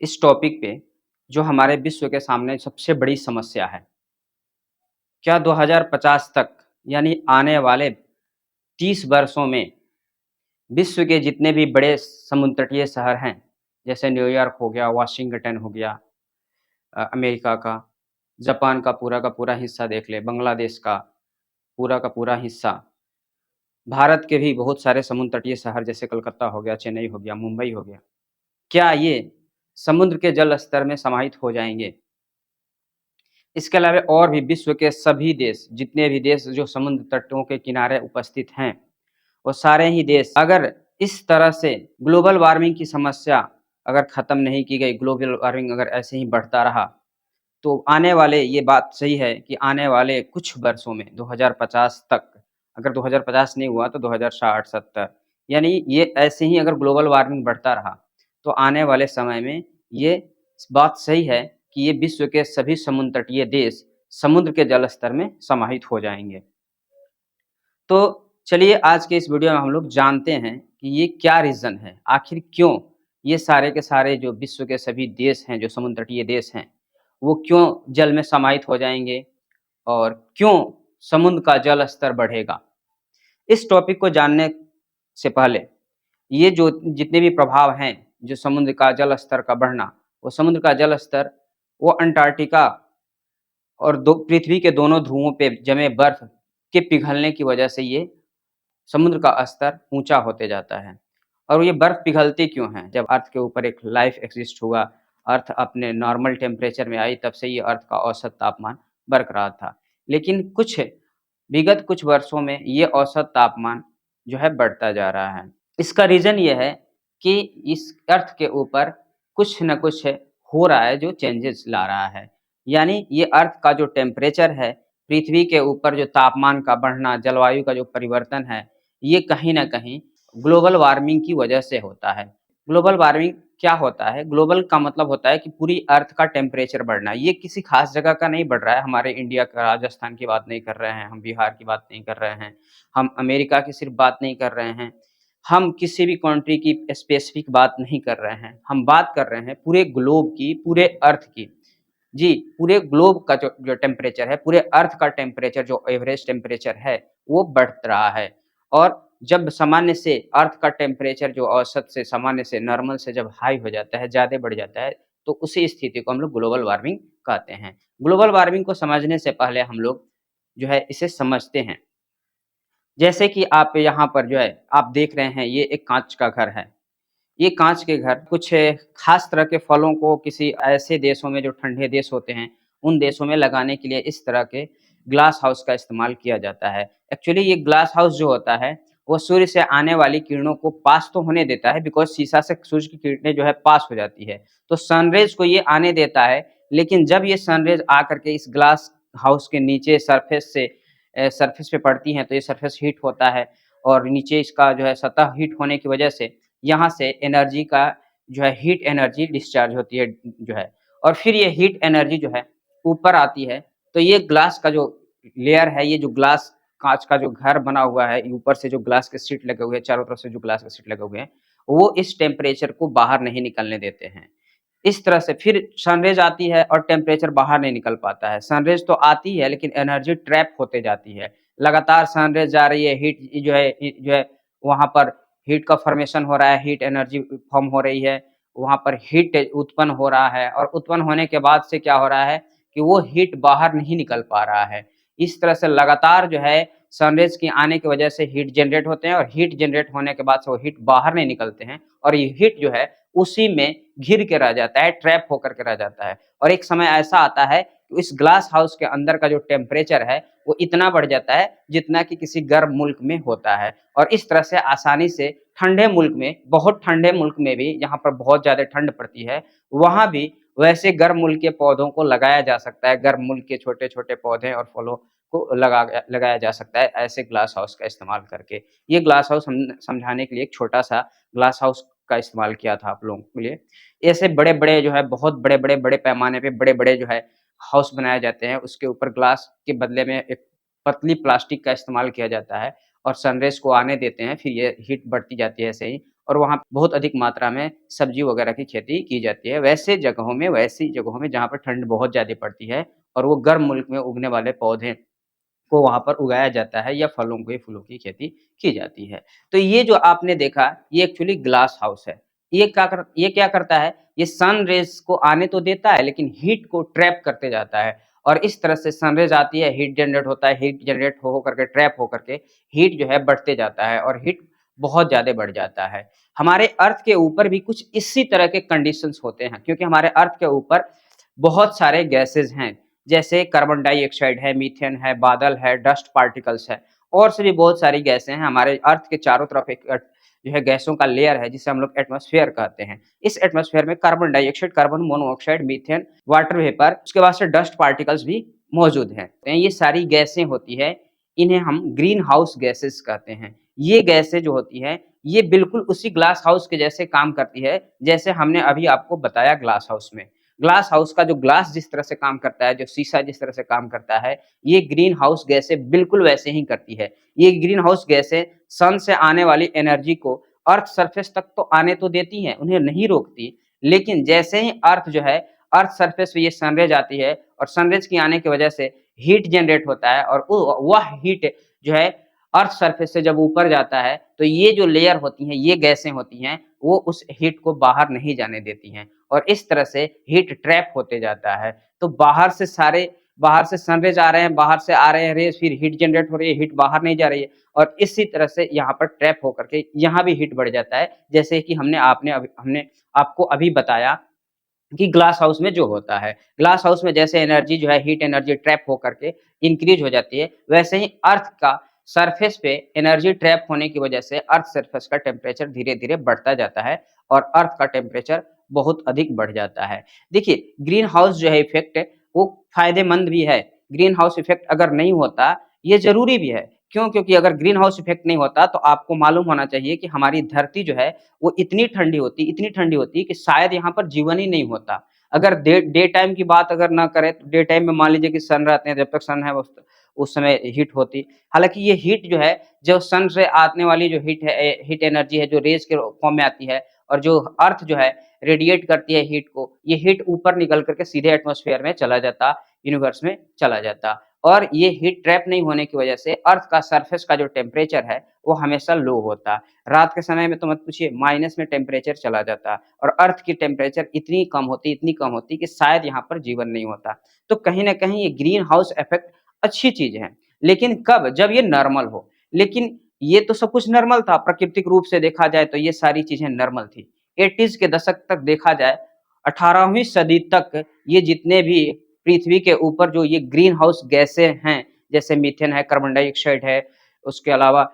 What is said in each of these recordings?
इस टॉपिक पे जो हमारे विश्व के सामने सबसे बड़ी समस्या है। क्या 2050 तक यानी आने वाले 30 वर्षों में विश्व के जितने भी बड़े समुद्र तटीय शहर हैं, जैसे न्यूयॉर्क हो गया, वाशिंगटन हो गया अमेरिका का, जापान का पूरा हिस्सा देख लें, बांग्लादेश का पूरा हिस्सा, भारत के भी बहुत सारे समुद्र तटीय शहर जैसे कलकत्ता हो गया, चेन्नई हो गया, मुंबई हो गया। क्या ये समुद्र के जल स्तर में समाहित हो जाएँगे? इसके अलावा और भी विश्व के सभी देश, जितने भी देश जो समुद्र तटों के किनारे उपस्थित हैं, वो सारे ही देश अगर इस तरह से ग्लोबल वार्मिंग की समस्या अगर खत्म नहीं की गई, ग्लोबल वार्मिंग अगर ऐसे ही बढ़ता रहा, तो आने वाले ये बात सही है कि आने वाले कुछ वर्षों में 2050 तक, अगर 2050 नहीं हुआ तो 2060-70 यानी ये ऐसे ही अगर ग्लोबल वार्मिंग बढ़ता रहा, तो आने वाले समय में ये बात सही है कि ये विश्व के सभी समुद्र तटीय देश समुद्र के जल स्तर में समाहित हो जाएँगे। तो चलिए आज के इस वीडियो में हम लोग जानते हैं कि ये क्या रीज़न है, आखिर क्यों ये सारे के सारे जो विश्व के सभी देश हैं, जो समुद्र तटीय देश हैं, वो क्यों जल में समाहित हो जाएँगे और क्यों समुद्र का जल स्तर बढ़ेगा? इस टॉपिक को जानने से पहले ये जो जितने भी प्रभाव हैं, जो समुद्र का जल स्तर का बढ़ना, वो समुद्र का जल स्तर वो अंटार्कटिका और दो पृथ्वी के दोनों ध्रुवों पे जमे बर्फ के पिघलने की वजह से ये समुद्र का स्तर ऊँचा होते जाता है। और ये बर्फ पिघलती क्यों है? जब अर्थ के ऊपर एक लाइफ एक्सिस्ट हुआ, अर्थ अपने नॉर्मल टेम्परेचर में आई, तब से ये अर्थ का औसत तापमान बरकरार था। लेकिन विगत कुछ वर्षों में ये औसत तापमान जो है बढ़ता जा रहा है। इसका रीज़न ये है कि इस अर्थ के ऊपर कुछ न कुछ हो रहा है जो चेंजेस ला रहा है। यानी ये अर्थ का जो टेम्परेचर है, पृथ्वी के ऊपर जो तापमान का बढ़ना, जलवायु का जो परिवर्तन है, ये कहीं न कहीं ग्लोबल वार्मिंग की वजह से होता है। ग्लोबल वार्मिंग क्या होता है? ग्लोबल का मतलब होता है कि पूरी अर्थ का टेम्परेचर बढ़ना। ये किसी खास जगह का नहीं बढ़ रहा है, हमारे इंडिया का, राजस्थान की बात नहीं कर रहे हैं, हम बिहार की बात नहीं कर रहे हैं, हम अमेरिका की सिर्फ़ बात नहीं कर रहे हैं, हम किसी भी कंट्री की स्पेसिफ़िक बात नहीं कर रहे हैं। हम बात कर रहे हैं पूरे ग्लोब की, पूरे अर्थ की। जी, पूरे ग्लोब का जो जो टेम्परेचर है, पूरे अर्थ का टेम्परेचर जो एवरेज टेम्परेचर है, वो बढ़ रहा है। और जब सामान्य से अर्थ का टेम्परेचर जो औसत से, सामान्य से, नॉर्मल से जब हाई हो जाता है, ज़्यादा बढ़ जाता है, तो उसी स्थिति को हम लोग ग्लोबल वार्मिंग कहते हैं। ग्लोबल वार्मिंग को समझने से पहले हम लोग जो है इसे समझते हैं। जैसे कि आप यहाँ पर जो है, आप देख रहे हैं, ये एक काँच का घर है। ये काँच के घर कुछ खास तरह के फलों को किसी ऐसे देशों में जो ठंडे देश होते हैं, उन देशों में लगाने के लिए इस तरह के ग्लास हाउस का इस्तेमाल किया जाता है। एक्चुअली ये ग्लास हाउस जो होता है, वो सूर्य से आने वाली किरणों को पास तो होने देता है, बिकॉज़ शीशा से सूरज की किरणें जो है पास हो जाती है। तो सनरेज़ को ये आने देता है, लेकिन जब ये सनरेज़ आकर के इस ग्लास हाउस के नीचे सरफेस पे पड़ती हैं, तो ये सरफेस हीट होता है और नीचे इसका जो है सतह हीट होने की वजह से यहाँ से एनर्जी का जो है हीट एनर्जी डिस्चार्ज होती है जो है, और फिर ये हीट एनर्जी जो है ऊपर आती है। तो ये ग्लास का जो लेयर है, ये जो ग्लास काँच का जो घर बना हुआ है, ऊपर से जो ग्लास के शीट लगे हुए हैं, चारों तरफ से जो ग्लास के शीट लगे हुए हैं, वो इस टेम्परेचर को बाहर नहीं निकलने देते हैं। इस तरह से फिर सनरेज़ आती है और टेम्परेचर बाहर नहीं निकल पाता है। सनरेज़ तो आती है, लेकिन एनर्जी ट्रैप होते जाती है। लगातार सनरेज़ जा रही है, हीट जो है वहाँ पर हीट का फ़ॉर्मेशन हो रहा है, हीट एनर्जी फ़ॉर्म हो रही है, वहाँ पर हीट उत्पन्न हो रहा है और उत्पन्न होने के बाद से क्या हो रहा है कि वो हीट बाहर नहीं निकल पा रहा है। इस तरह से लगातार जो है सनरेज़ के आने की वजह से हीट जनरेट होते हैं और हीट जनरेट होने के बाद से वो हीट बाहर नहीं निकलते हैं और ये हीट जो है उसी में घिर के रह जाता है, ट्रैप होकर के रह जाता है। और एक समय ऐसा आता है कि इस ग्लास हाउस के अंदर का जो टेम्परेचर है, वो इतना बढ़ जाता है जितना कि किसी गर्म मुल्क में होता है। और इस तरह से आसानी से ठंडे मुल्क में, बहुत ठंडे मुल्क में भी, जहाँ पर बहुत ज़्यादा ठंड पड़ती है, वहाँ भी वैसे गर्म मुल्क के पौधों को लगाया जा सकता है। गर्म मुल्क के छोटे-छोटे पौधे और फलों को लगाया जा सकता है ऐसे ग्लास हाउस का इस्तेमाल करके। ये ग्लास हाउस हमने समझाने के लिए एक छोटा-सा ग्लास हाउस का इस्तेमाल किया था आप लोगों के लिए। ऐसे बड़े-बड़े जो है, बहुत बड़े-बड़े, बड़े पैमाने पे बड़े-बड़े जो है हाउस बनाए जाते हैं, उसके ऊपर ग्लास के बदले में एक पतली प्लास्टिक का इस्तेमाल किया जाता है और सनरेज़ को आने देते हैं, फिर ये हीट बढ़ती जाती है ऐसे ही और वहाँ बहुत अधिक मात्रा में सब्ज़ी वगैरह की खेती की जाती है। वैसी जगहों में जहाँ पर ठंड बहुत ज़्यादा पड़ती है और वो गर्म मुल्क में उगने वाले पौधे को वहाँ पर उगाया जाता है या फलों के फूलों की खेती की जाती है। तो ये जो आपने देखा, ये एक्चुअली ग्लास हाउस है। ये क्या करता है, ये सन रेज़ को आने तो देता है लेकिन हीट को ट्रैप करते जाता है और इस तरह से सन रेज़ आती है, हीट जनरेट होता है, हीट जनरेट हो करके ट्रैप हो करके हीट जो है बढ़ते जाता है और हीट बहुत ज़्यादा बढ़ जाता है। हमारे अर्थ के ऊपर भी कुछ इसी तरह के कंडीशंस होते हैं क्योंकि हमारे अर्थ के ऊपर बहुत सारे गैसेज़ हैं। जैसे कार्बन डाइऑक्साइड है, मीथेन है, बादल है, डस्ट पार्टिकल्स है और से भी बहुत सारी गैसें हैं। हमारे अर्थ के चारों तरफ एक जो है गैसों का लेयर है जिसे हम लोग एटमॉस्फेयर कहते हैं। इस एटमॉस्फेयर में carbon dioxide, carbon monoxide, methane, water vapour, उसके बाद से डस्ट पार्टिकल्स भी मौजूद हैं। तो ये सारी गैसें होती हैं, इन्हें हम ग्रीन हाउस गैसेस कहते हैं। ये गैसें जो होती हैं, ये बिल्कुल उसी ग्लास हाउस के जैसे काम करती है, जैसे हमने अभी आपको बताया ग्लास हाउस में। ग्लास हाउस का जो ग्लास जिस तरह से काम करता है, जो शीशा जिस तरह से काम करता है, ये ग्रीन हाउस गैसें बिल्कुल वैसे ही करती है। ये ग्रीन हाउस गैसें सन से आने वाली एनर्जी को अर्थ सरफेस तक तो आने तो देती हैं, उन्हें नहीं रोकती, लेकिन जैसे ही अर्थ जो है, अर्थ सरफेस पे ये सनरेज़ आती है और सनरेज़ की आने की वजह से हीट जनरेट होता है और वह हीट जो है अर्थ सरफेस से जब ऊपर जाता है, तो ये जो लेयर होती हैं, ये गैसें होती हैं, वो उस हीट को बाहर नहीं जाने देती हैं और इस तरह से हीट ट्रैप होते जाता है। तो बाहर से सनरेज़ आ रहे हैं, बाहर से आ रहे हैं रेज़, फिर हीट जनरेट हो रही है, हीट बाहर नहीं जा रही है और इसी तरह से यहाँ पर ट्रैप होकर के यहाँ भी हीट बढ़ जाता है। जैसे कि हमने आपको अभी बताया कि ग्लास हाउस में जो होता है। ग्लास हाउस में जैसे एनर्जी जो है हीट एनर्जी ट्रैप होकर के इंक्रीज़ हो जाती है, वैसे ही अर्थ का सरफेस पे एनर्जी ट्रैप होने की वजह से अर्थ सरफेस का टेम्परेचर धीरे-धीरे बढ़ता जाता है और अर्थ का टेम्परेचर बहुत अधिक बढ़ जाता है। देखिए, ग्रीन हाउस जो है इफ़ेक्ट वो फ़ायदेमंद भी है। ग्रीन हाउस इफ़ेक्ट अगर नहीं होता, ये ज़रूरी भी है। क्यों? क्योंकि अगर ग्रीन हाउस इफ़ेक्ट नहीं होता तो आपको मालूम होना चाहिए कि हमारी धरती जो है वो इतनी ठंडी होती कि शायद यहाँ पर जीवन ही नहीं होता। अगर डे टाइम की बात अगर ना करें तो डे टाइम में मान लीजिए कि सन रहते हैं, जब तक सन है उस समय हीट होती। हालाँकि ये हीट जो है, जो सन से आने वाली जो हीट एनर्जी है, जो रेज़ के फॉर्म में आती है और जो अर्थ जो है रेडिएट करती है हीट को, ये हीट ऊपर निकल कर के सीधे एटमॉस्फेयर में चला जाता, यूनिवर्स में चला जाता और ये हीट ट्रैप नहीं होने की वजह से अर्थ का सरफेस का जो टेम्परेचर है, वो हमेशा लो होता। रात के समय में तो मत पूछिए, माइनस में टेम्परेचर चला जाता और अर्थ की टेम्परेचर इतनी कम होती कि शायद यहाँ पर जीवन नहीं होता। तो कहीं न कहीं ये ग्रीन हाउस इफ़ेक्ट अच्छी चीज़ है, लेकिन कब? जब ये नॉर्मल हो। लेकिन ये तो सब कुछ नॉर्मल था, प्राकृतिक रूप से देखा जाए तो ये सारी चीज़ें नॉर्मल थी। 80s के दशक तक देखा जाए, 18वीं सदी तक ये जितने भी पृथ्वी के ऊपर जो ये ग्रीन हाउस गैसें हैं, जैसे मीथेन है, कार्बन डाइऑक्साइड है, उसके अलावा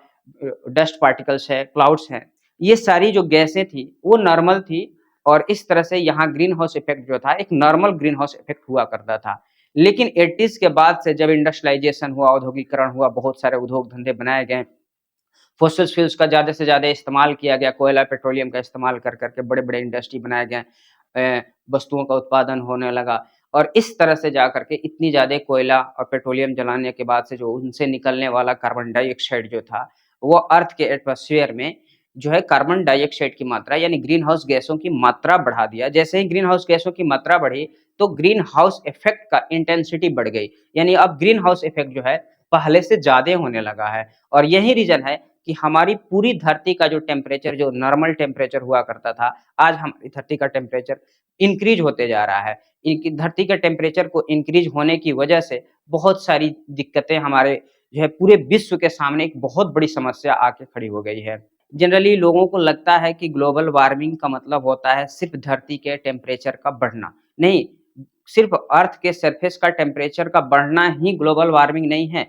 डस्ट पार्टिकल्स है, क्लाउड्स हैं, ये सारी जो गैसें थी, वो नॉर्मल थी और इस तरह से यहाँ ग्रीन हाउस इफ़ेक्ट जो था, एक नॉर्मल ग्रीन हाउस इफ़ेक्ट हुआ करता था। लेकिन 80s के बाद से जब इंडस्ट्रियलाइज़ेशन हुआ, औद्योगीकरण हुआ, बहुत सारे उद्योग-धंधे बनाए गए, फ़ॉसिल फ्यूल्स का ज़्यादा से ज़्यादा इस्तेमाल किया गया, कोयला, पेट्रोलियम का इस्तेमाल कर कर के बड़े-बड़े इंडस्ट्री बनाए गए, वस्तुओं का उत्पादन होने लगा और इस तरह से जाकर के इतनी ज़्यादा कोयला और पेट्रोलियम जलाने के बाद से जो उनसे निकलने वाला कार्बन डाइऑक्साइड जो था, वो अर्थ के एटमॉस्फेयर में जो है कार्बन डाइऑक्साइड की मात्रा यानी ग्रीन हाउस गैसों की मात्रा बढ़ा दिया। जैसे ही ग्रीन हाउस गैसों की मात्रा बढ़ी, तो ग्रीन हाउस इफ़ेक्ट का इंटेंसिटी बढ़ गई। यानी अब ग्रीन हाउस इफ़ेक्ट जो है, पहले से ज़्यादा होने लगा है और यही रीज़न है कि हमारी पूरी धरती का जो टेम्परेचर जो नॉर्मल टेम्परेचर हुआ करता था, आज हमारी धरती का टेम्परेचर इंक्रीज़ होते जा रहा है। इनकी धरती के टेम्परेचर को इंक्रीज़ होने की वजह से बहुत सारी दिक्कतें हमारे जो है पूरे विश्व के सामने एक बहुत बड़ी समस्या आके खड़ी हो गई है। जनरली लोगों को लगता है कि ग्लोबल वार्मिंग का मतलब होता है सिर्फ़ धरती के टेम्परेचर का बढ़ना। नहीं, सिर्फ़ अर्थ के सरफेस का टेम्परेचर का बढ़ना ही ग्लोबल वार्मिंग नहीं है।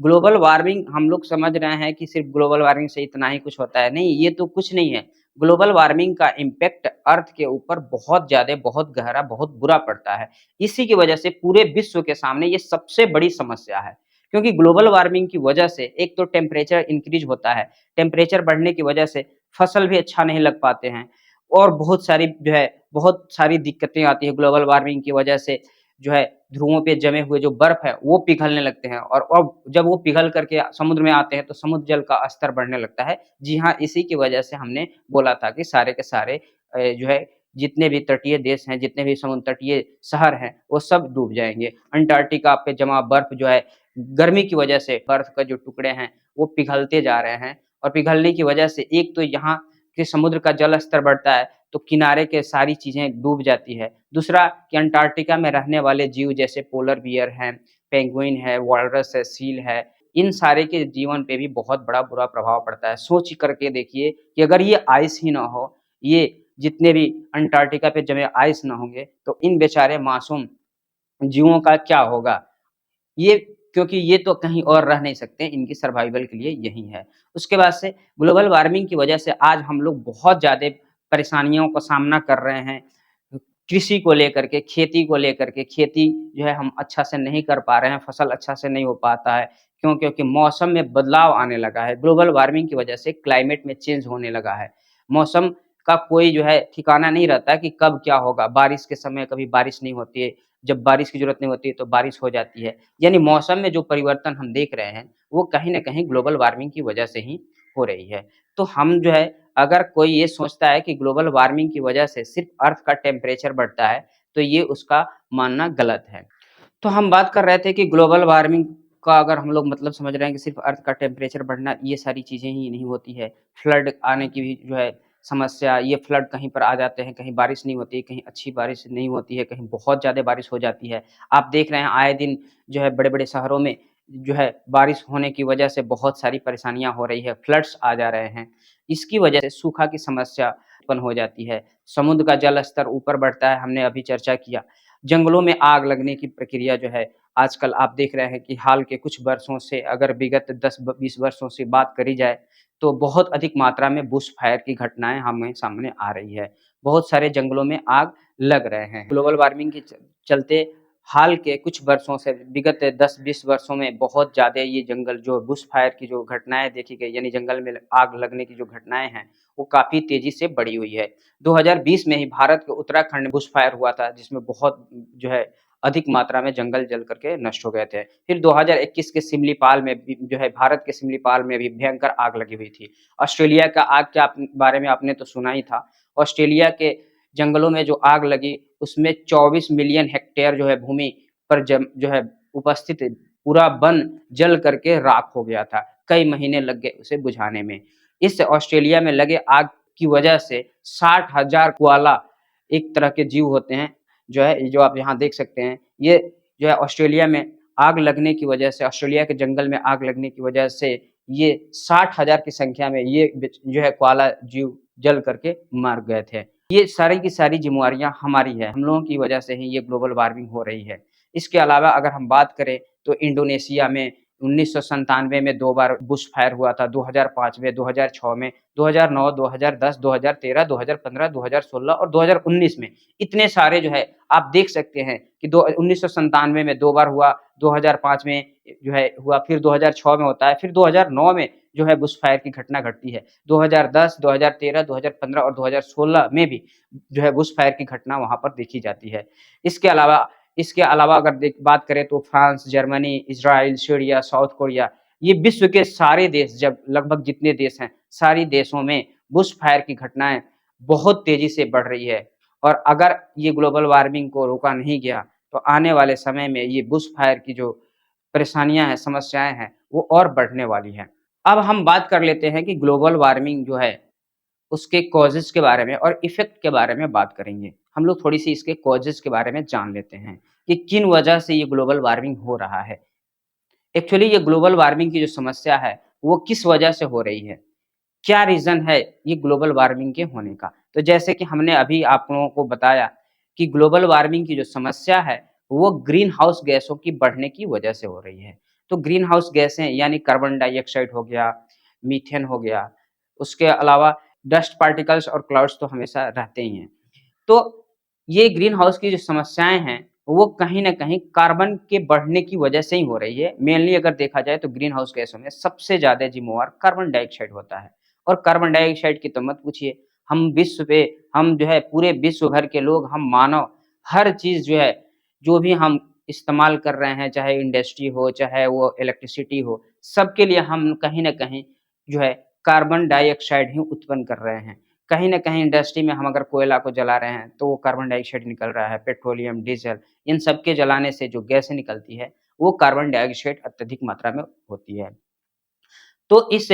ग्लोबल वार्मिंग हम लोग समझ रहे हैं कि सिर्फ़ ग्लोबल वार्मिंग से इतना ही कुछ होता है। नहीं, ये तो कुछ नहीं है। ग्लोबल वार्मिंग का इम्पैक्ट अर्थ के ऊपर बहुत ज़्यादा, बहुत गहरा, बहुत बुरा पड़ता है। इसी की वजह से पूरे विश्व के सामने ये सबसे बड़ी समस्या है। क्योंकि ग्लोबल वार्मिंग की वजह से एक तो टेम्परेचर इंक्रीज़ होता है। टेम्परेचर बढ़ने की वजह से फसल भी अच्छा नहीं लग पाते हैं और बहुत सारी दिक्कतें आती हैं ग्लोबल वार्मिंग की वजह से। जो है ध्रुवों पे जमे हुए जो बर्फ है वो पिघलने लगते हैं और अब जब वो पिघल करके समुद्र में आते हैं तो समुद्र जल का स्तर बढ़ने लगता है। जी हाँ, इसी की वजह से हमने बोला था कि सारे के सारे जो है जितने भी तटीय देश हैं, जितने भी समुद्र तटीय शहर हैं, वो सब डूब जाएँगे। अंटार्कटिका पे जमा बर्फ जो है गर्मी की वजह से बर्फ का जो टुकड़े हैं वो पिघलते जा रहे हैं और पिघलने की वजह से एक तो यहाँ के समुद्र का जल स्तर बढ़ता है, तो किनारे के सारी चीज़ें डूब जाती है। दूसरा कि अंटार्कटिका में रहने वाले जीव जैसे पोलर बियर हैं, पेंगुइन है, वॉलरस है, सील है, इन सारे के जीवन पे भी बहुत बड़ा बुरा प्रभाव पड़ता है। सोच करके देखिए कि अगर ये आइस ही ना हो, ये जितने भी अंटार्कटिका पे जमे आइस ना होंगे, तो इन बेचारे मासूम जीवों का क्या होगा? ये क्योंकि ये तो कहीं और रह नहीं सकते, इनकी सर्वाइवल के लिए यही है। उसके बाद से ग्लोबल वार्मिंग की वजह से आज हम लोग बहुत ज़्यादा परेशानियों का सामना कर रहे हैं। कृषि को लेकर के, खेती को लेकर के, खेती जो है हम अच्छा से नहीं कर पा रहे हैं, फसल अच्छा से नहीं हो पाता है। क्यों? क्योंकि मौसम में बदलाव आने लगा है। ग्लोबल वार्मिंग की वजह से क्लाइमेट में चेंज होने लगा है। मौसम का कोई जो है ठिकाना नहीं रहता है कि कब क्या होगा। बारिश के समय कभी बारिश नहीं होती है, जब बारिश की ज़रूरत नहीं होती है तो बारिश हो जाती है। यानी मौसम में जो परिवर्तन हम देख रहे हैं, वो कहीं न कहीं ग्लोबल वार्मिंग की वजह से ही हो रही है। तो हम जो है अगर कोई ये सोचता है कि ग्लोबल वार्मिंग की वजह से सिर्फ़ अर्थ का टेम्परेचर बढ़ता है, तो ये उसका मानना गलत है। तो हम बात कर रहे थे कि ग्लोबल वार्मिंग का अगर हम लोग मतलब समझ रहे हैं कि सिर्फ़ अर्थ का टेम्परेचर बढ़ना, ये सारी चीज़ें ही नहीं होती है। फ्लड आने की भी जो है समस्या, ये फ्लड कहीं पर आ जाते हैं, कहीं बारिश नहीं होती, कहीं अच्छी बारिश नहीं होती है, कहीं बहुत ज़्यादा बारिश हो जाती है। आप देख रहे हैं आए दिन जो है बड़े-बड़े शहरों में जो है बारिश होने की वजह से बहुत सारी परेशानियाँ हो रही है, फ्लड्स आ जा रहे हैं। इसकी वजह से सूखा की समस्या उत्पन्न हो जाती है। समुद्र का जल स्तर ऊपर बढ़ता है, हमने अभी चर्चा किया। जंगलों में आग लगने की प्रक्रिया जो है आजकल आप देख रहे हैं कि हाल के कुछ वर्षों से अगर विगत 10-20 वर्षों से बात करी जाए, तो बहुत अधिक मात्रा में बुश फायर की घटनाएँ हमें सामने आ रही है। बहुत सारे जंगलों में आग लग रहे हैं। ग्लोबल वार्मिंग के चलते हाल के कुछ वर्षों से विगत 10-20 वर्षों में बहुत ज़्यादा ये जंगल जो बुश फायर की जो घटनाएँ देखी गई, यानी जंगल में आग लगने की जो घटनाएँ हैं, वो काफ़ी तेज़ी से बढ़ी हुई है। 2020 में ही भारत के उत्तराखंड में बुश फायर हुआ था, जिसमें बहुत जो है अधिक मात्रा में जंगल जल करके नष्ट हो गए थे। फिर 2021 के सिमलीपाल में भी जो है भारत के सिमलीपाल में भी भयंकर आग लगी हुई थी। ऑस्ट्रेलिया का आग के बारे में आपने तो सुना ही था। ऑस्ट्रेलिया के जंगलों में जो आग लगी, उसमें 24 मिलियन हेक्टेयर जो है भूमि पर जो है उपस्थित पूरा वन जल करके राख हो गया था। कई महीने लग गए उसे बुझाने में। इस ऑस्ट्रेलिया में लगे आग की वजह से 60,000 कोआला एक तरह के जीव होते हैं, जो है जो आप यहाँ देख सकते हैं। ये जो है ऑस्ट्रेलिया में आग लगने की वजह से ऑस्ट्रेलिया के जंगल में आग लगने की वजह से ये 60,000 की संख्या में ये जो है कोआला जीव जल करके मर गए थे। ये सारी की सारी ज़िम्मेवारियाँ हमारी है, हम लोगों की वजह से ही ये ग्लोबल वार्मिंग हो रही है। इसके अलावा अगर हम बात करें तो इंडोनेशिया में 1997 में 2 बार बुश फायर हुआ था, 2005 में, 2006 में, 2009, 2010, 2013, 2015, 2016 और 2019 में। इतने सारे जो है आप देख सकते हैं कि दो 1997 में 2 बार हुआ, 2005 में जो है हुआ, फिर 2006 में होता है, फिर 2009 में जो है बुश फायर की घटना घटती है। 2010, 2013, 2015 और 2016 में भी जो है बुश फायर की घटना वहाँ पर देखी जाती है। इसके अलावा इसके अलावा अगर बात करें तो France, Germany, Israel, Syria, south Korea, ये विश्व के सारे देश जब लगभग जितने देश हैं, सारी देशों में बुश फायर की घटनाएँ बहुत तेज़ी से बढ़ रही है और अगर ये ग्लोबल वार्मिंग को रोका नहीं गया, तो आने वाले समय में ये बुश फायर की जो परेशानियाँ हैं, समस्याएँ हैं, वो और बढ़ने वाली हैं। अब हम बात कर लेते हैं कि ग्लोबल वार्मिंग जो है, उसके कॉजेज़ के बारे में और इफ़ेक्ट के बारे में बात करेंगे। हम लोग थोड़ी-सी इसके कॉजेज़ के बारे में जान लेते हैं कि किन वजह से ये ग्लोबल वार्मिंग हो रहा है। एक्चुअली ये ग्लोबल वार्मिंग की जो समस्या है, वो किस वजह से हो रही है? क्या रीज़न है ये ग्लोबल वार्मिंग के होने का? तो जैसे कि हमने अभी आप लोगों को बताया कि ग्लोबल वार्मिंग की जो समस्या है, वो ग्रीन हाउस गैसों की बढ़ने की वजह से हो रही है। तो ग्रीन हाउस गैसें यानी कार्बन डाइऑक्साइड हो गया, मीथेन हो गया, उसके अलावा डस्ट पार्टिकल्स और क्लाउड्स तो हमेशा रहते ही हैं। तो ये ग्रीन हाउस की जो समस्याएँ हैं, वो कहीं न कहीं कार्बन के बढ़ने की वजह से ही हो रही है। मेनली अगर देखा जाए तो ग्रीन हाउस गैसों में सबसे ज़्यादा ज़िम्मेवार कार्बन डाइऑक्साइड होता है और कार्बन डाइऑक्साइड की तो मत पूछिए। हम जो है पूरे विश्व भर के लोग, हम मानव हर चीज़ जो है जो भी हम इस्तेमाल कर रहे हैं, चाहे इंडस्ट्री हो, चाहे वो इलेक्ट्रिसिटी हो, सबके लिए हम कहीं न कहीं जो है कार्बन डाइऑक्साइड ही उत्पन्न कर रहे हैं। कहीं न कहीं इंडस्ट्री में हम अगर कोयला को जला रहे हैं, तो वो कार्बन डाइऑक्साइड निकल रहा है, पेट्रोलियम, डीज़ल इन सब के जलाने से जो गैसें निकलती है, वो कार्बन डाइऑक्साइड अत्यधिक मात्रा में होती है। तो इस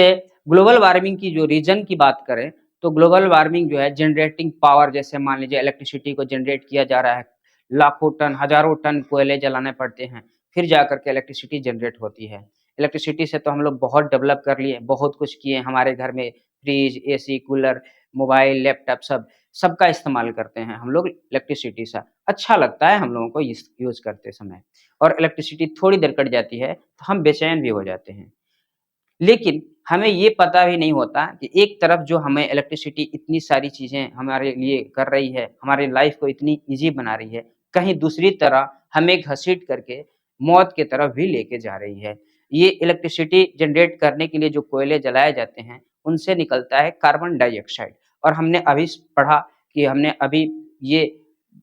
ग्लोबल वार्मिंग की जो रीज़न की बात करें, तो ग्लोबल वार्मिंग जो है जनरेटिंग पावर जैसे मान लीजिए इलेक्ट्रिसिटी को जनरेट किया जा रहा है, लाखों टन, हज़ारों टन कोयले जलाने पड़ते हैं, फिर जाकर के इलेक्ट्रिसिटी जनरेट होती है। इलेक्ट्रिसिटी से तो हम लोग बहुत डेवलप कर लिए, बहुत कुछ किए, हमारे घर में fridge, AC, cooler, mobile, laptop सबका इस्तेमाल करते हैं हम लोग इलेक्ट्रिसिटी से। अच्छा लगता है हम लोगों को इस यूज़ करते समय और इलेक्ट्रिसिटी थोड़ी देर कट जाती है, तो हम बेचैन भी हो जाते हैं। लेकिन हमें ये पता भी नहीं होता कि एक तरफ जो हमें इलेक्ट्रिसिटी इतनी सारी चीज़ें हमारे लिए कर रही है, हमारी लाइफ़ को इतनी ईज़ी बना रही है, कहीं दूसरी तरह हमें घसीट करके मौत की तरफ भी लेके जा रही है। ये इलेक्ट्रिसिटी जनरेट करने के लिए जो कोयले जलाए जाते हैं, उनसे निकलता है कार्बन डाइऑक्साइड और हमने अभी पढ़ा कि हमने अभी ये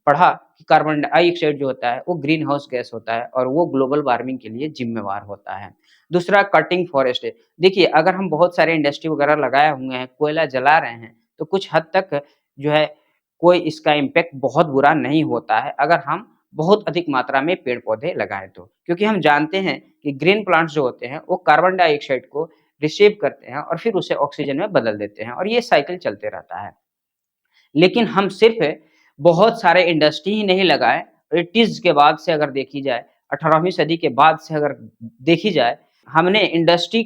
पढ़ा कि कार्बन डाइऑक्साइड जो होता है, वो ग्रीन हाउस गैस होता है और वो ग्लोबल वार्मिंग के लिए ज़िम्मेवार होता है। दूसरा कटिंग फॉरेस्ट है। देखिए, अगर हम बहुत सारे इंडस्ट्री वगैरह लगाए हुए हैं, कोयला जला रहे हैं, तो कुछ हद तक जो है कोई इसका इम्पैक्ट बहुत बुरा नहीं होता है, अगर हम बहुत अधिक मात्रा में पेड़-पौधे लगाएँ तो। क्योंकि हम जानते हैं कि ग्रीन प्लांट्स जो होते हैं, वो कार्बन डाइऑक्साइड को रिसीव करते हैं और फिर उसे ऑक्सीजन में बदल देते हैं और ये साइकिल चलते रहता है। लेकिन हम सिर्फ़ बहुत सारे इंडस्ट्री ही नहीं लगाए, 80s के बाद से अगर देखी जाए, 18वीं सदी के बाद से अगर देखी जाए, हमने इंडस्ट्री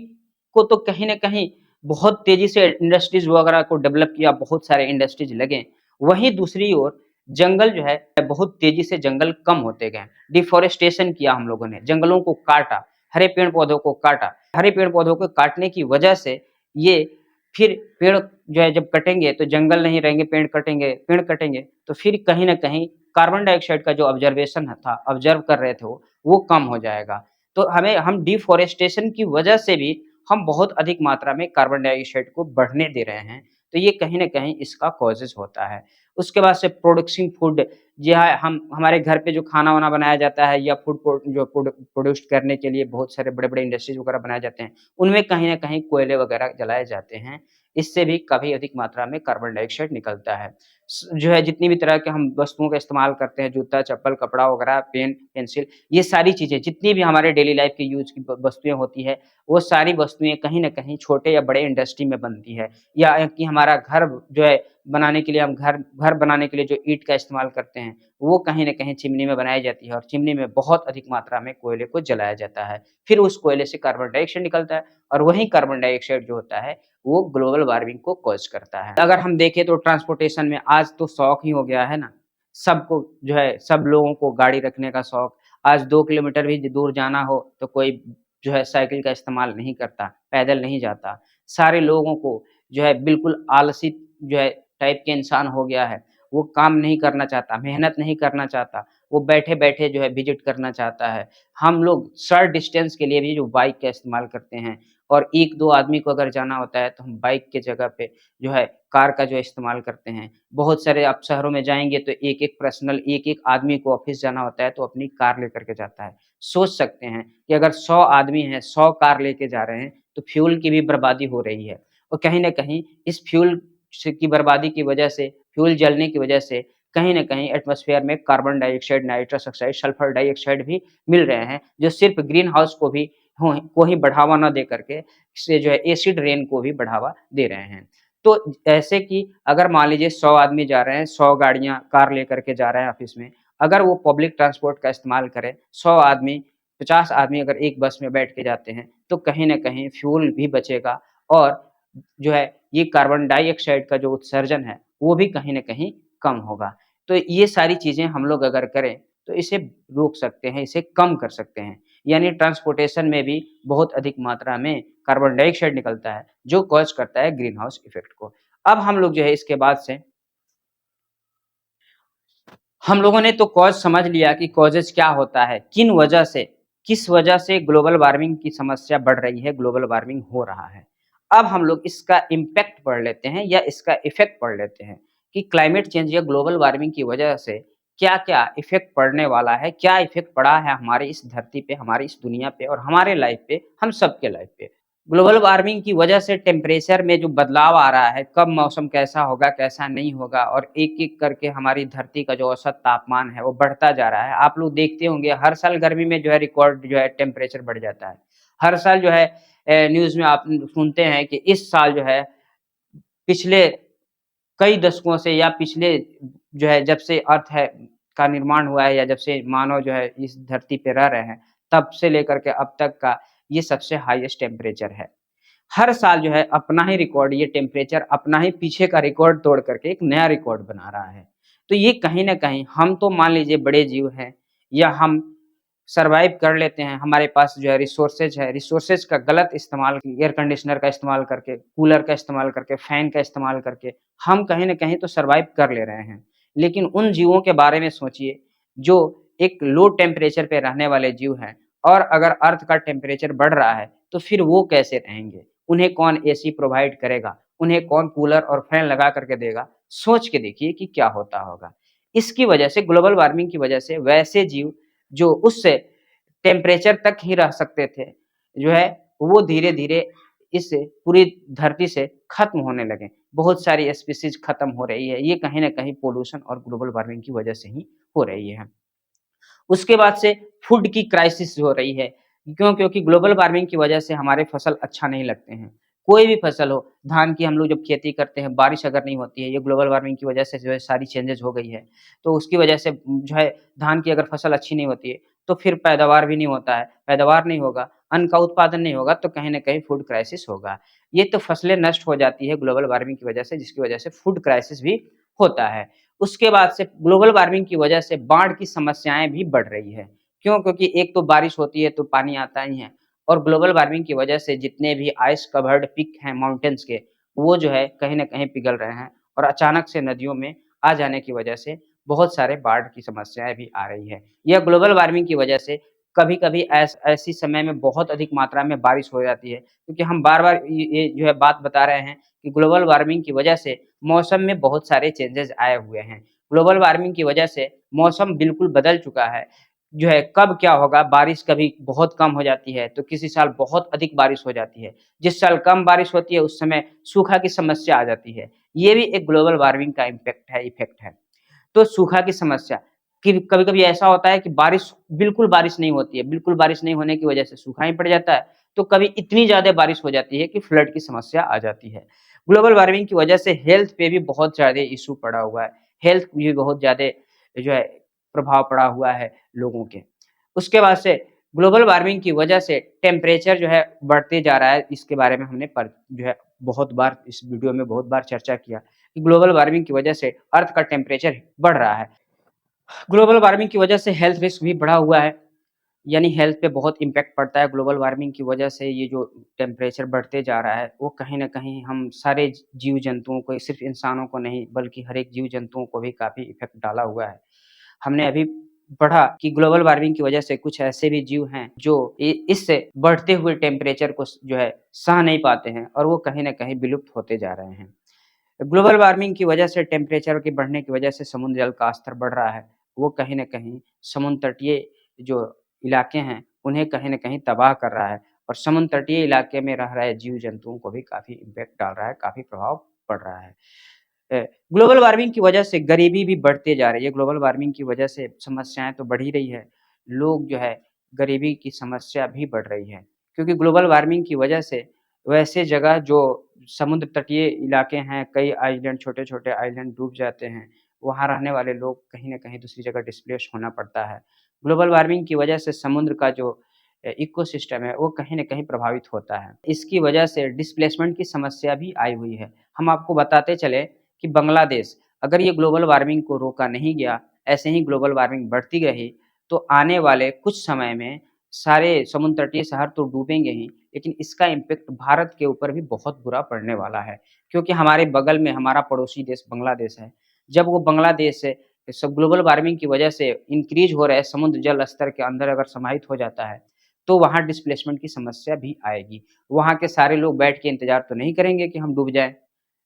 को तो कहीं न कहीं बहुत तेज़ी से इंडस्ट्रीज़ वगैरह को डेवलप किया, बहुत सारे इंडस्ट्रीज़ लगे। वहीं दूसरी ओर जंगल जो है, बहुत तेज़ी से जंगल कम होते गए। डिफ़ॉरेस्टेशन किया हम लोगों ने, जंगलों को काटा, हरे पेड़-पौधों को काटा। हरे पेड़-पौधों को काटने की वजह से ये फिर पेड़ जो है जब कटेंगे तो जंगल नहीं रहेंगे, पेड़ कटेंगे तो फिर कहीं न कहीं कार्बन डाइऑक्साइड का जो ऑब्ज़र्वेशन था, ऑब्ज़र्व कर रहे थे वो कम हो जाएगा। तो हम डिफ़ॉरेस्टेशन की वजह से भी हम बहुत अधिक मात्रा में कार्बन डाइऑक्साइड को बढ़ने दे रहे हैं, तो ये कहीं न कहीं इसका कॉज़ेज़ होता है। उसके बाद से प्रोडक्शन फूड जी हाँ, हम हमारे घर पे जो खाना-वाना बनाया जाता है या फूड प्रोड्यूस करने के लिए बहुत सारे बड़े-बड़े इंडस्ट्रीज़ वगैरह बनाए जाते हैं, उनमें कहीं न कहीं कोयले वगैरह जलाए जाते हैं। इससे भी काफ़ी अधिक मात्रा में कार्बन डाइऑक्साइड निकलता है। जो है जितनी भी तरह के हम वस्तुओं का इस्तेमाल करते हैं, जूता, चप्पल, कपड़ा वगैरह, पेन, पेंसिल, ये सारी चीज़ें जितनी भी हमारे डेली लाइफ़ की यूज़ की ब वस्तुएँ होती हैं, वो सारी वस्तुएँ कहीं न कहीं छोटे या बड़े इंडस्ट्री में बनती है। या कि हमारा घर जो है बनाने के लिए हम घर घर बनाने के लिए जो ईंट का इस्तेमाल करते हैं, वो कहीं न कहीं चिमनी में बनाई जाती है और चिमनी में बहुत अधिक मात्रा में कोयले को जलाया जाता है। फिर उस कोयले से कार्बन डाइऑक्साइड निकलता है और वही कार्बन डाइऑक्साइड जो होता है, वो ग्लोबल वार्मिंग को कॉज़ करता है। अगर हम देखें तो ट्रांसपोर्टेशन में आज तो शौक ही हो गया है ना, सबको जो है सब लोगों को गाड़ी रखने का शौक। आज 2 किलोमीटर भी दूर जाना हो तो कोई जो है साइकिल का इस्तेमाल नहीं करता, पैदल नहीं जाता। सारे लोगों को जो है बिल्कुल आलसी जो है टाइप के इंसान हो गया है। वो काम नहीं करना चाहता, मेहनत नहीं करना चाहता, वो बैठे-बैठे जो है विज़िट करना चाहता है। हम लोग शॉर्ट डिस्टेंस के लिए भी जो बाइक का इस्तेमाल करते हैं और 1-2 आदमी को अगर जाना होता है तो हम बाइक के जगह पे जो है कार का जो इस्तेमाल करते हैं। बहुत सारे आप शहरों में जाएँगे तो एक-एक पर्सनल एक-एक आदमी को ऑफ़िस जाना होता है तो अपनी कार लेकर के जाता है। सोच सकते हैं कि अगर 100 आदमी हैं, 100 कार लेके जा रहे हैं तो फ्यूल की भी बर्बादी हो रही है। और कहीं न कहीं इस फ्यूल से की बर्बादी की वजह से, फ्यूल जलने की वजह से कहीं न कहीं एटमॉस्फेयर में carbon dioxide, nitrous oxide, sulphur dioxide भी मिल रहे हैं, जो सिर्फ़ ग्रीन हाउस को ही बढ़ावा ना दे करके से जो है एसिड रेन को भी बढ़ावा दे रहे हैं। तो ऐसे कि अगर मान लीजिए 100 आदमी जा रहे हैं, 100 गाड़ियाँ कार लेकर के जा रहे हैं ऑफ़िस में, अगर वो पब्लिक ट्रांसपोर्ट का इस्तेमाल करें, 100 आदमी, 50 आदमी अगर एक बस में बैठ के जाते हैं, तो कहीं न कहीं फ्यूल भी बचेगा और जो है ये कार्बन डाइऑक्साइड का जो उत्सर्जन है, वो भी कहीं न कहीं कम होगा। तो ये सारी चीज़ें हम लोग अगर करें, तो इसे रोक सकते हैं, इसे कम कर सकते हैं। यानी ट्रांसपोर्टेशन में भी बहुत अधिक मात्रा में कार्बन डाइऑक्साइड निकलता है, जो कॉज़ करता है ग्रीन हाउस इफ़ेक्ट को। अब हम लोग जो है इसके बाद से हम लोगों ने तो कॉज़ समझ लिया कि कॉजेज़ क्या होता है, किस वजह से ग्लोबल वार्मिंग की समस्या बढ़ रही है, ग्लोबल वार्मिंग हो रहा है। अब हम लोग इसका इम्पैक्ट पढ़ लेते हैं या इसका इफ़ेक्ट पढ़ लेते हैं कि क्लाइमेट चेंज या ग्लोबल वार्मिंग की वजह से क्या-क्या इफ़ेक्ट पड़ने वाला है, क्या इफ़ेक्ट पड़ा है हमारे इस धरती पे, हमारी इस दुनिया पे और हमारे लाइफ़ पे, हम सबके लाइफ़ पे। ग्लोबल वार्मिंग की वजह से टेम्परेचर में जो बदलाव आ रहा है, कब मौसम कैसा होगा, कैसा नहीं होगा और एक-एक करके हमारी धरती का जो औसत तापमान है, वो बढ़ता जा रहा है। आप लोग देखते होंगे हर साल गर्मी में जो है रिकॉर्ड जो है टेम्परेचर बढ़ जाता है। हर साल जो है न्यूज़ में आप सुनते हैं कि इस साल जो है पिछले कई दशकों से या पिछले जो है जब से अर्थ है का निर्माण हुआ है या जब से मानव जो है इस धरती पे रह रहे हैं, तब से लेकर के अब तक का ये सबसे हाईएस्ट टेम्परेचर है। हर साल जो है अपना ही रिकॉर्ड ये टेम्परेचर अपना ही पीछे का रिकॉर्ड तोड़ करके एक नया रिकॉर्ड बना रहा है। तो ये कहीं न कहीं हम तो मान लीजिए बड़े जीव हैं या हम सर्वाइव कर लेते हैं, हमारे पास जो है रिसोर्सेज़ है, रिसोर्सेज़ का गलत इस्तेमाल एयर कंडीशनर का इस्तेमाल करके, कूलर का इस्तेमाल करके, फैन का इस्तेमाल करके, हम कहीं न कहीं तो सर्वाइव कर ले रहे हैं। लेकिन उन जीवों के बारे में सोचिए, जो एक लो टेम्परेचर पे रहने वाले जीव हैं और अगर अर्थ का टेम्परेचर बढ़ रहा है, तो फिर वो कैसे रहेंगे? उन्हें कौन एसी प्रोवाइड करेगा? उन्हें कौन कूलर और फैन लगा कर के देगा? सोच के देखिए कि क्या होता होगा। इसकी वजह से ग्लोबल वार्मिंग की वजह से वैसे जीव जो उस टेम्परेचर तक ही रह सकते थे, जो है वो धीरे-धीरे इस पूरी धरती से खत्म होने लगे। बहुत सारी स्पीशीज़ खत्म हो रही है, ये कहीं न कहीं पॉल्यूशन और ग्लोबल वार्मिंग की वजह से ही हो रही है। उसके बाद से फूड की क्राइसिस हो रही है। क्यों? क्योंकि ग्लोबल वार्मिंग की वजह से हमारे फसल अच्छा नहीं लगते हैं। कोई भी फसल हो, धान की हम लोग जब खेती करते हैं, बारिश अगर नहीं होती है, ये ग्लोबल वार्मिंग की वजह से जो है सारी चेंजेज़ हो गई है। तो उसकी वजह से जो है धान की अगर फसल अच्छी नहीं होती है, तो फिर पैदावार भी नहीं होता है। पैदावार नहीं होगा, अन्न का उत्पादन नहीं होगा, तो कहीं न कहीं फूड क्राइसिस होगा। ये तो फसलें नष्ट हो जाती है ग्लोबल वार्मिंग की वजह से, जिसकी वजह से फूड क्राइसिस भी होता है। उसके बाद से ग्लोबल वार्मिंग की वजह से बाढ़ की समस्याएँ भी बढ़ रही है। क्यों? क्योंकि एक तो बारिश होती है तो पानी आता ही है और ग्लोबल वार्मिंग की वजह से जितने भी आइस कवर्ड पीक हैं माउंटेन्स के, वो जो है कहीं न कहीं पिघल रहे हैं और अचानक से नदियों में आ जाने की वजह से बहुत सारे बाढ़ की समस्याएँ भी आ रही है। यह ग्लोबल वार्मिंग की वजह से कभी-कभी ऐसी समय में बहुत अधिक मात्रा में बारिश हो जाती है, क्योंकि हम बार-बार ये जो है बात बता रहे हैं कि ग्लोबल वार्मिंग की वजह से मौसम में बहुत सारे चेंजेज़ आए हुए हैं। ग्लोबल वार्मिंग की वजह से मौसम बिल्कुल बदल चुका है। जो है कब क्या होगा, बारिश कभी बहुत कम हो जाती है, तो किसी साल बहुत अधिक बारिश हो जाती है। जिस साल कम बारिश होती है, उस समय सूखा की समस्या आ जाती है। ये भी एक ग्लोबल वार्मिंग का इम्पैक्ट है इफ़ेक्ट है। तो सूखा की समस्या कि कभी-कभी ऐसा होता है कि बिल्कुल बारिश नहीं होती है, बिल्कुल बारिश नहीं होने की वजह से सूखा ही पड़ जाता है, तो कभी इतनी ज़्यादा बारिश हो जाती है कि फ्लड की समस्या आ जाती है। ग्लोबल वार्मिंग की वजह से हेल्थ पे भी बहुत ज़्यादा इश्यू पड़ा हुआ है, हेल्थ भी बहुत ज़्यादा जो है प्रभाव पड़ा हुआ है लोगों के। उसके बाद से ग्लोबल वार्मिंग की वजह से टेम्परेचर जो है बढ़ते जा रहा है, इसके बारे में हमने जो है बहुत बार इस वीडियो में बहुत बार चर्चा किया कि ग्लोबल वार्मिंग की वजह से अर्थ का टेम्परेचर बढ़ रहा है। ग्लोबल वार्मिंग की वजह से हेल्थ रिस्क भी बढ़ा हुआ है, यानी हेल्थ पे बहुत इम्पैक्ट पड़ता है ग्लोबल वार्मिंग की वजह से ये जो टेम्परेचर बढ़ते जा रहा है, वो कहीं न कहीं हम सारे जीव-जंतुओं को सिर्फ़ इंसानों को नहीं बल्कि हर एक जीव-जंतुओं को भी काफ़ी इफ़ेक्ट डाला हुआ है। हमने अभी पढ़ा कि ग्लोबल वार्मिंग की वजह से कुछ ऐसे भी जीव हैं जो इससे बढ़ते हुए टेम्परेचर को जो है सह नहीं पाते हैं और वो कहीं न कहीं विलुप्त होते जा रहे हैं। ग्लोबल वार्मिंग की वजह से टेम्परेचर के बढ़ने की वजह से समुद्र जल का स्तर बढ़ रहा है। वो कहीं न कहीं समुद्र तटीय जो इलाके हैं, उन्हें कहीं न कहीं तबाह कर रहा है और समुद्र तटीय इलाके में रह रहे जीव-जंतुओं को भी काफ़ी इम्पैक्ट डाल रहा है, काफ़ी प्रभाव पड़ रहा है। ग्लोबल वार्मिंग की वजह से गरीबी भी बढ़ते जा रही है। ग्लोबल वार्मिंग की वजह से समस्याएँ तो बढ़ ही रही है। लोग जो है गरीबी की समस्या भी बढ़ रही है। क्योंकि ग्लोबल वार्मिंग की वजह से वैसे जगह जो समुद्र तटीय इलाके हैं, कई आइलैंड छोटे-छोटे आइलैंड डूब जाते हैं। वहाँ रहने वाले लोग कहीं न कहीं दूसरी जगह डिस्प्लेस होना पड़ता है। ग्लोबल वार्मिंग की वजह से समुद्र का जो इकोसिस्टम है, वो कहीं न कहीं प्रभावित होता है। इसकी वजह से डिस्प्लेसमेंट की समस्या भी आई हुई है। हम आपको बताते चलें कि बांग्लादेश, अगर ये ग्लोबल वार्मिंग को रोका नहीं गया, ऐसे ही ग्लोबल वार्मिंग बढ़ती रही, तो आने वाले कुछ समय में सारे समुद्र तटीय शहर तो डूबेंगे ही, लेकिन इसका इम्पैक्ट भारत के ऊपर भी बहुत बुरा पड़ने वाला है। क्योंकि हमारे बगल में हमारा पड़ोसी देश बांग्लादेश है। जब वो बांग्लादेश से सब ग्लोबल वार्मिंग की वजह से इंक्रीज़ हो रहे समुद्र जल स्तर के अंदर अगर समाहित हो जाता है, तो वहाँ डिस्प्लेसमेंट की समस्या भी आएगी। वहाँ के सारे लोग बैठ के इंतज़ार तो नहीं करेंगे कि हम डूब जाएँ।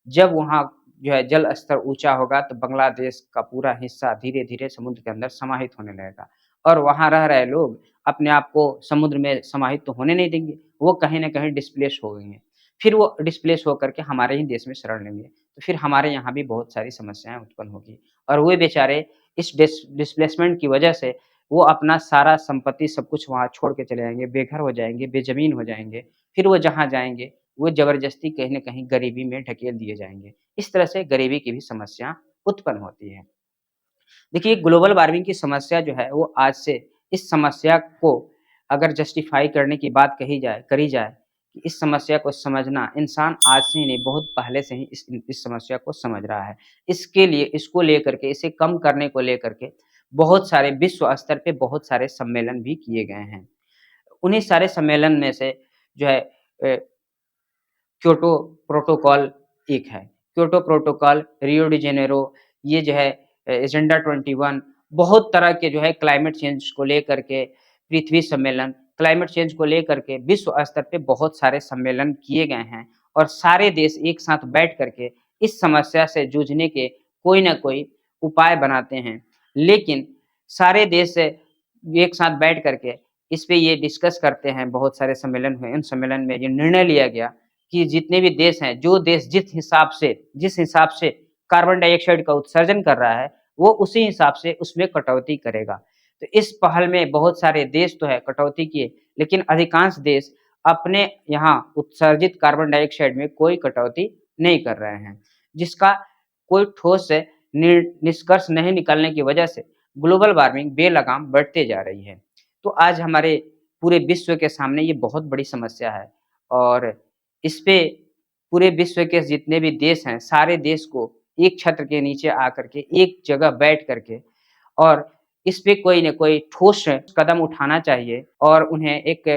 जब वहाँ जो है जल स्तर ऊँचा होगा तो बांग्लादेश का पूरा हिस्सा धीरे-धीरे समुद्र के अंदर समाहित होने लगेगा और वहाँ रह रहे लोग अपने आप को समुद्र में समाहित तो होने नहीं देंगे, वो कहीं न कहीं डिस्प्लेस हो गएँगे। फिर वो डिस्प्लेस होकर के हमारे ही देश में शरण लेंगे, तो फिर हमारे यहाँ भी बहुत सारी समस्याएँ उत्पन्न होगी और वे बेचारे इस डिस्प्लेसमेंट की वजह से वो अपना सारा संपत्ति सब कुछ वहाँ छोड़ के चले जाएँगे, बेघर हो जाएँगे, बेज़मीन हो जाएँगे। फिर वो जहाँ जाएँगे, वो ज़बरदस्ती कहीं न कहीं गरीबी में ढकेल दिए जाएँगे। इस तरह से गरीबी की भी समस्या उत्पन्न होती है। देखिए, ग्लोबल वार्मिंग की समस्या जो है, वो आज से इस समस्या को अगर जस्टिफ़ाई करने की बात करी जाए, कि इस समस्या को समझना इंसान आज से ही नहीं, बहुत पहले से ही इस समस्या को समझ रहा है। इसके लिए इसको लेकर के, इसे कम करने को लेकर के बहुत सारे विश्व स्तर पे बहुत सारे सम्मेलन भी किए गए हैं। उन्हीं सारे सम्मेलन में से जो है क्योटो प्रोटोकॉल एक है। Kyoto protocol, Rio de Janeiro, ये जो है एजेंडा 21 बहुत तरह के जो है क्लाइमेट चेंज को लेकर के पृथ्वी सम्मेलन, क्लाइमेट चेंज को लेकर के विश्व स्तर पे बहुत सारे सम्मेलन किए गए हैं और सारे देश एक साथ बैठ कर के इस समस्या से जूझने के कोई न कोई उपाय बनाते हैं। लेकिन सारे देश एक साथ बैठ कर के इस पे ये डिस्कस करते हैं, बहुत सारे सम्मेलन हुए, उन सम्मेलन में ये निर्णय लिया गया कि जितने भी देश हैं, जो देश जिस हिसाब से कार्बन डाइऑक्साइड का उत्सर्जन कर रहा है, वो उसी हिसाब से उसमें कटौती करेगा। तो इस पहल में बहुत सारे देश तो है कटौती किए, लेकिन अधिकांश देश अपने यहाँ उत्सर्जित कार्बन डाइऑक्साइड में कोई कटौती नहीं कर रहे हैं, जिसका कोई ठोस निष्कर्ष नहीं निकलने की वजह से ग्लोबल वार्मिंग बेलगाम बढ़ते जा रही है। तो आज हमारे पूरे विश्व के सामने ये बहुत बड़ी समस्या है और इस पे पूरे विश्व के जितने भी देश हैं, सारे देश को एक छत्र के नीचे आकर के, एक जगह बैठ कर के और इस पे कोई न कोई ठोस कदम उठाना चाहिए और उन्हें एक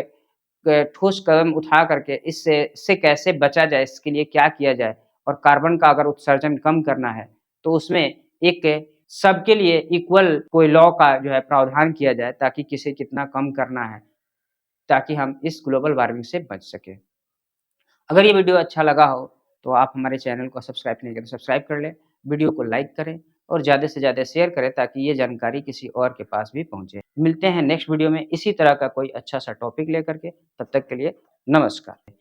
ठोस कदम उठा करके इससे कैसे बचा जाए, इसके लिए क्या किया जाए और कार्बन का अगर उत्सर्जन कम करना है, तो उसमें एक सबके लिए इक्वल कोई लॉ का जो है प्रावधान किया जाए ताकि किसे कितना कम करना है, ताकि हम इस ग्लोबल वार्मिंग से बच सकें। अगर ये वीडियो अच्छा लगा हो, तो आप हमारे चैनल को सब्सक्राइब नहीं किया तो सब्सक्राइब कर लें, वीडियो को लाइक करें और ज़्यादा से ज़्यादा शेयर करें ताकि ये जानकारी किसी और के पास भी पहुँचे। मिलते हैं नेक्स्ट वीडियो में इसी तरह का कोई अच्छा-सा टॉपिक लेकर के, तब तक के लिए नमस्कार।